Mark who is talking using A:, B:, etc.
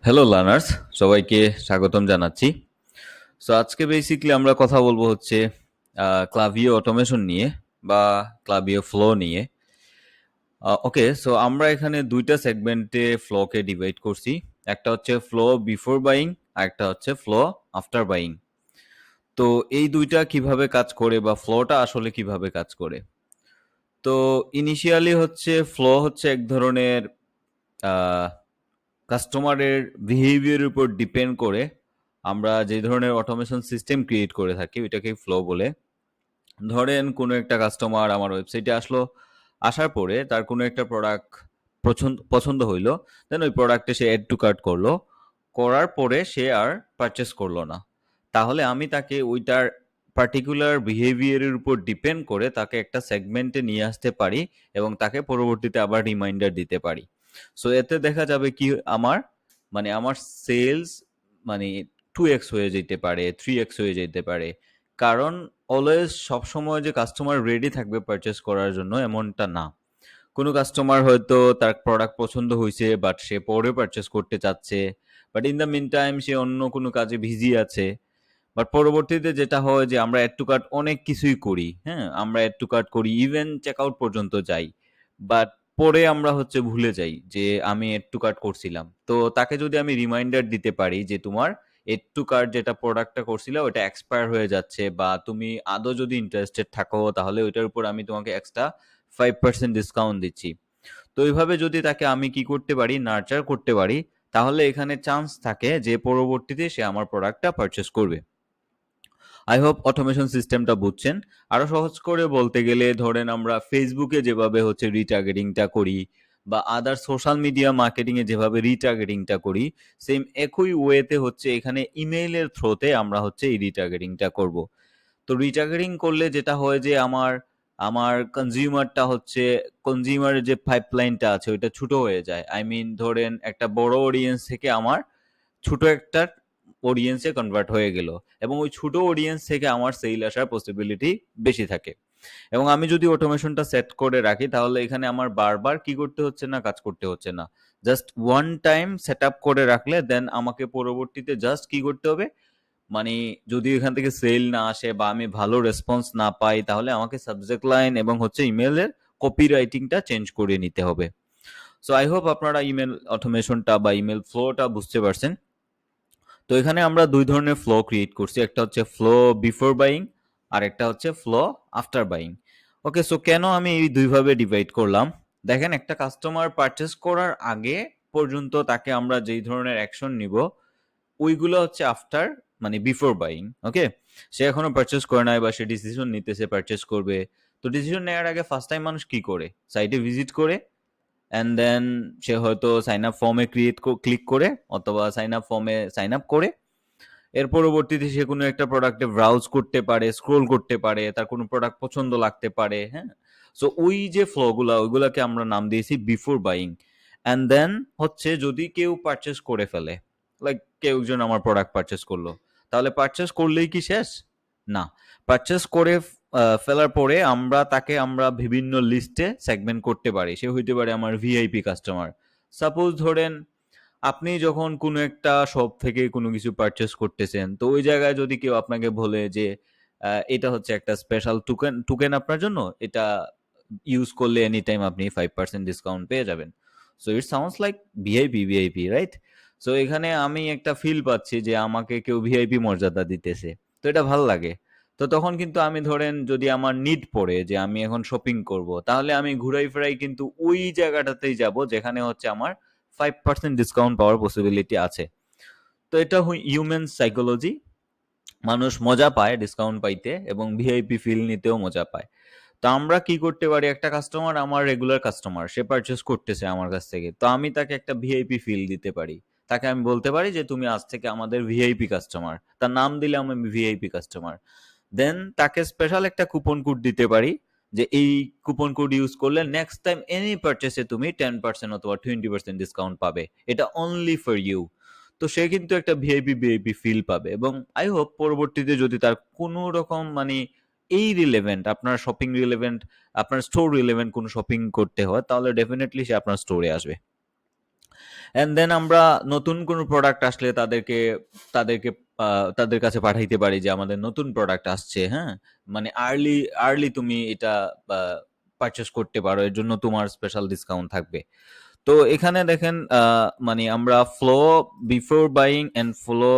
A: Hello learners, সবাইকে স্বাগতম জানাচ্ছি। সো আজকে বেসিক্যালি আমরা কথা বলবো হচ্ছে ক্লাভিও অটোমেশন নিয়ে বা ক্লাভিও ফ্লো নিয়ে। ওকে, সো আমরা এখানে দুইটা সেগমেন্টে ফ্লোকে ডিভাইড করছি। একটা হচ্ছে ফ্লো বিফোর বাইং আর একটা হচ্ছে ফ্লো আফটার বাইং। তো এই দুইটা কিভাবে কাজ করে বা ফ্লোটা আসলে কিভাবে কাজ করে। তো ইনিশিয়ালি হচ্ছে ফ্লো হচ্ছে এক ধরনের কাস্টমারের বিহেভিয়ারের উপর ডিপেন্ড করে আমরা যে ধরনের অটোমেশন সিস্টেম ক্রিয়েট করে থাকি ওইটাকে ফ্লো বলে। ধরেন কোনো একটা কাস্টমার আমার ওয়েবসাইটে আসার পরে তার কোনো একটা প্রোডাক্ট পছন্দ হইলো, দেন ওই প্রোডাক্টে সে অ্যাড টু কার্ট করলো, করার পরে সে আর পারচেস করলো না। তাহলে আমি তাকে ওইটার পার্টিকুলার বিহেভিয়ারের উপর ডিপেন্ড করে তাকে একটা সেগমেন্টে নিয়ে আসতে পারি এবং তাকে পরবর্তীতে আবার রিমাইন্ডার দিতে পারি। সো এতে দেখা যাবে কি আমার সেলস মানে 2x হয়ে যেতে পারে, 3x হয়ে যেতে পারে। কারণ অলওয়েজ সবসময় যে কাস্টমার রেডি থাকবে পারচেস করার জন্য এমনটা না। কোনো কাস্টমার হয়তো তার প্রোডাক্ট পছন্দ হয়েছে বাট সে পরে পারচেস করতে চাচ্ছে, but in the meantime সে অন্য কোনো কাজে বিজি আছে। বাট পরবর্তীতে যেটা হয় যে আমরা অ্যাড টু কার্ট অনেক কিছুই করি, হ্যাঁ, আমরা অ্যাড টু কার্ট করি, ইভেন চেকআউট পর্যন্ত যাই, বাট পরে আমরা হচ্ছে ভুলে যাই যে আমি অ্যাড টু কার্ট করছিলাম। তো তাকে যদি আমি রিমাইন্ডার দিতে পারি যে তোমার এড টু কার্ট যেটা প্রোডাক্টটা করছিলে ওটা এক্সপায়ার হয়ে যাচ্ছে, বা তুমি আদৌ যদি ইন্টারেস্টেড থাকো তাহলে ওইটার উপর আমি তোমাকে এক্সট্রা 5% ডিসকাউন্ট দিচ্ছি। তো এইভাবে যদি তাকে আমি কি করতে পারি, নার্চার করতে পারি, তাহলে এখানে চান্স থাকে যে পরবর্তীতে সে আমার প্রোডাক্টটা পারচেস করবে। আই হোপ অটোমেশন সিস্টেমটা বুঝছেন। আরো সহজ করে বলতে গেলে ধরেন আমরা ফেসবুকে যেভাবে হচ্ছে রিটার্গেটিংটা করি বা আদার সোশ্যাল মিডিয়া মার্কেটিং এ যেভাবে রিটার্গেটিংটা করি, সেম একই ওয়েতে হচ্ছে এখানে ইমেইলের থ্রোতে আমরা হচ্ছে এই রিটার্গেটিংটা করব। তো রিটার্গেটিং করলে যেটা হয় যে আমার আমার কনজিউমারটা হচ্ছে কনজিউমারের যে পাইপলাইনটা আছে ওইটা ছোট হয়ে যায়। আই মিন ধরেন একটা বড় অডিয়েন্স থেকে আমার ছোট একটা অডিয়েন্সে কনভার্ট হয়ে গেল, এবং ওই ছোট অডিয়েন্স থেকে আমার সেল আসার পসিবিলিটি বেশি থাকে। এবং আমি যদি অটোমেশনটা সেট করে রাখি তাহলে এখানে আমার বারবার কি করতে হচ্ছে না, কাজ করতে হচ্ছে না। Just one time set up করে রাখলে দেন আমাকে পরবর্তীতে জাস্ট কি করতে হবে, মানে যদি এখান থেকে সেল না আসে বা আমি ভালো রেসপন্স না পাই তাহলে আমাকে সাবজেক্ট লাইন এবং হচ্ছে ইমেলের কপি রাইটিংটা চেঞ্জ করে নিতে হবে। সো আই হোপ আপনারা ইমেল অটোমেশনটা বা ইমেল ফ্লোটা বুঝতে পারছেন। তো এখানে আমরা দুই ধরনের ফ্লো ক্রিয়েট করছি, একটা হচ্ছে ফ্লো বিফোর বাইং আর একটা হচ্ছে ফ্লো আফটার বাইং। ওকে, সো কেন আমি এই দুইভাবে ডিভাইড করলাম, দেখেন একটা কাস্টমার পারচেস করার আগে পর্যন্ত তাকে আমরা যেই ধরনের অ্যাকশন নিব ওইগুলো হচ্ছে আফটার, মানে বিফোর বাইং। ওকে, সে এখনো পারচেস করে নাই বা সে ডিসিশন নিতেছে পারচেস করবে। তো ডিসিশন নেওয়ার আগে ফার্স্ট টাইম মানুষ কি করে, সাইটে ভিজিট করে, অ্যান্ড দেন সে হয়তো সাইন আপ ফর্মে ক্লিক করে অথবা সাইন আপ ফর্মে সাইন আপ করে এর পরবর্তীতে সে কোনো একটা প্রোডাক্টে ব্রাউজ করতে পারে, স্ক্রোল করতে পারে, তার কোনো প্রোডাক্ট পছন্দ লাগতে পারে, হ্যাঁ। সো ওই যে ফ্লোগুলা ওইগুলাকে আমরা নাম দিয়েছি বিফোর বাইং। অ্যান্ড দেন হচ্ছে যদি কেউ পারচেস করে ফেলে, লাইক কেউ একজন আমার প্রোডাক্ট পারচেস করলো, তাহলে পারচেস করলেই কি শেষ? না, পারচেস করে ফেলার পরে আমরা বিভিন্ন লিস্টে সেগমেন্ট করতে পারি। সে হইতে পারে আমার ভিআইপি কাস্টমার। সাপোজ ধরেন আপনি যখন কোনো একটা শপ থেকে কোনো কিছু পারচেস করতেছেন, তো ওই জায়গায় যদি কেউ আপনাকে বলে যে এটা হচ্ছে একটা স্পেশাল টোকেন আপনার জন্য, এটা ইউজ করলে এনি টাইম আপনি 5% ডিসকাউন্ট পেয়ে যাবেন। So it sounds like VIP, right? So এখানে আমি একটা ফিল পাচ্ছি যে আমাকে কেউ ভিআইপি মর্যাদা দিতেছে, তো এটা ভাল লাগে। তো তখন কিন্তু আমি ধরেন যদি আমার নিড পড়ে যে আমি এখন শপিং করব, তাহলে আমি ঘুরাই ফিরাই কিন্তু ওই জায়গাটাতেই যাব যেখানে হচ্ছে আমার 5% ডিসকাউন্ট পাওয়ার পসিবিলিটি আছে। তো এটা হিউম্যান সাইকোলজি, মানুষ মজা পায় ডিসকাউন্ট পাইতে এবং ভিআইপি ফিল নিতেও মজা পায়। তো আমরা কি করতে পারি, একটা কাস্টমার আমার রেগুলার কাস্টমার, সে পারচেস করতেছে আমার কাছ থেকে, তো আমি তাকে একটা ভিআইপি ফিল দিতে পারি। তাকে আমি বলতে পারি যে তুমি আজ থেকে আমাদের ভিআইপি কাস্টমার, তার নাম দিলে আমি ভিআইপি কাস্টমার। দেন তাকে স্পেশাল একটা কুপন কোড দিতে পারি যে এই কুপন কোড ইউজ করলে নেক্সট টাইম এনি পারচেসে তুমি 10% অথবা 20% ডিসকাউন্ট পাবে, এটা অনলি ফর ইউ। তো সে কিন্তু একটা ভিআইপি ফিল পাবে, এবং আই হোপ পরবর্তীতে যদি তার কোনো রকম মানে এই রিলেভেন্ট আপনার শপিং রিলেভেন্ট, আপনার স্টোর রিলেভেন্ট কোনো শপিং করতে হয় তাহলে ডেফিনেটলি সে আপনার স্টোরে আসবে। অ্যান্ড দেন আমরা নতুন কোনো প্রোডাক্ট আসলে তাদেরকে তাদের কাছে পাঠাইতে পারি যে আমাদের নতুন প্রোডাক্ট আসছে, হ্যাঁ, মানে আর্লি তুমি এটা পারচেস করতে পারো, এর জন্য তোমার স্পেশাল ডিসকাউন্ট থাকবে। তো এখানে দেখেন মানে আমরা flow before buying and flow